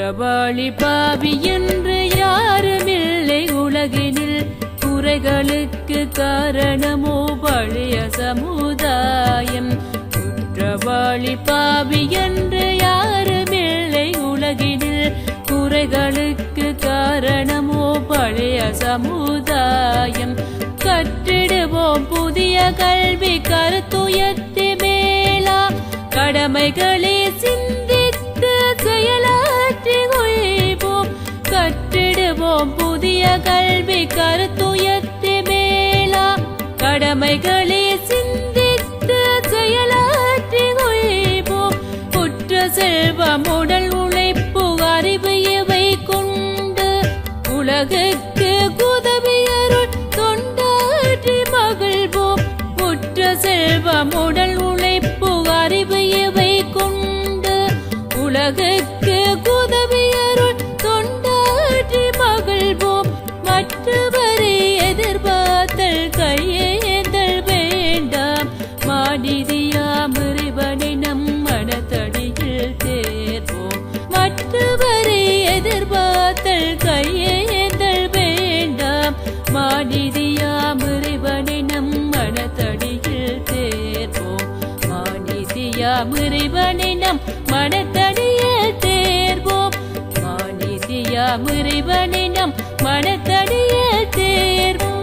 குற்றவாளி பாவி என்று யாருமில்லை உலகினில், குறைகளுக்கு காரணமோ பழைய சமுதாயம். குற்றவாளி பாவி என்று யாருமில்லை உலகினில், குறைகளுக்கு காரணமோ பழைய சமுதாயம். கற்றிடுவோம் புதிய கல்வி கருத்துயர்த்தி மேலா கடமைகளே சிந்தித்து செயலாற்றி ஒழிப்போம். கற்றிடுவோம் புதிய கல்வி கருத்துயர்த்தி மேலா கடமைகளே சிந்தித்து செயலாற்றி ஒழிப்போம். குற்ற செல்வம் உடல் உழைப்பு அறிவு இவை கொண்டு உலகுக்கு உதவியருள் தொண்டாற்றி மகிழ்வோம். குற்ற செல்வம் உடல் உழைப்பு அறிவு இவை கொண்டு உலகுக்கு உதவியருள் தொண்டாற்றி மகிழ்வோம். மற்றவரை எதிர்பார்த்தல் கையேந்தல் வேண்டாம், மாநிதியாம் இறைவனை நம் மனத்தடியில் தேர்வோம். மற்றவரை எதிர்பார்த்தல் கையேந்தல் வேண்டாம், மாநிதியாம் இறைவனை நம் மனத்தடியில் தேர்வோம். மாநிதியாம் இறைவனை நம் மனத்தடியில் தேர்வோம். மாநிதியாம் இறைவனை நம் மனத்தடியில் தேர்வோம்.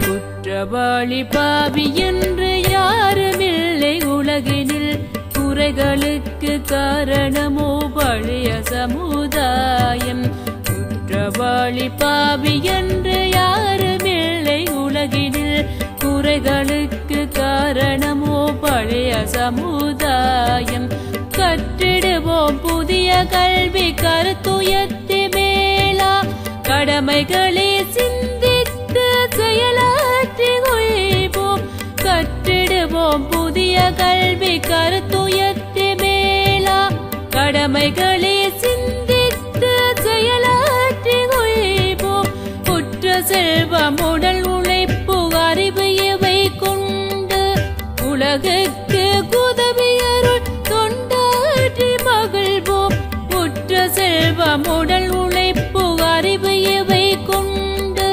குற்றவாளி பாவி என்று யாருமில்லை உலகினில், குறைகளுக்கு காரணமோ பழைய சமுதாயம். குற்றவாளி பாவி என்று யாருமில்லை உலகினில், குறைகளுக்கு காரணமோ பழைய சமுதாயம். கற்றிடுவோம் புதிய கல்வி கருத்துயர்த்தி மேலா கடமைகளே சிந்தித்து செயலாற்றி ஒழிப்போம். கற்றிடுவோம் புதிய கல்வி கருத்துயர்த்தி மேலா கடமைகளே சிந்தித்து செயலாற்றி ஒழிப்போம். குற்ற செல்வம் உடல் உழைப்பு அறிவு இவை கொண்டு உலகுக்கு உதவியருள் தொண்டாற்றி மகிழ்வோம். குற்ற செல்வம் உடல் உழைப்பு அறிவு இவை கொண்டு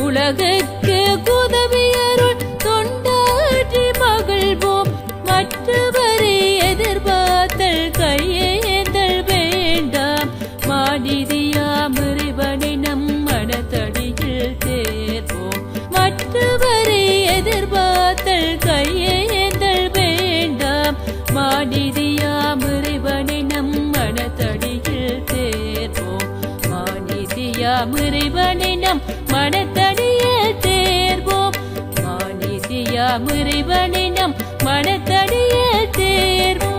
உலகுக்கு உதவியருள் தொண்டாற்றி மகிழ்வோம். மற்றவரை எதிர்பார்த்தல் கையேந்தல் வேண்டாம், மாநிதியாம் இறைவனை நம் மனத்தடியில் தேர்வோம். மற்றவரை எதிர்பார்த்தல் கையேந்தல் வேண்டாம், மாநிதியாம் இறைவனை நம் மனத்தடியில் தேர்வோம். மாநிதியாம் இறைவனை நம் மனத்தடியில் தேர்வோம். மாநிதியாம் இறைவனை நம் மனத்தடியில் தேர்வோம்.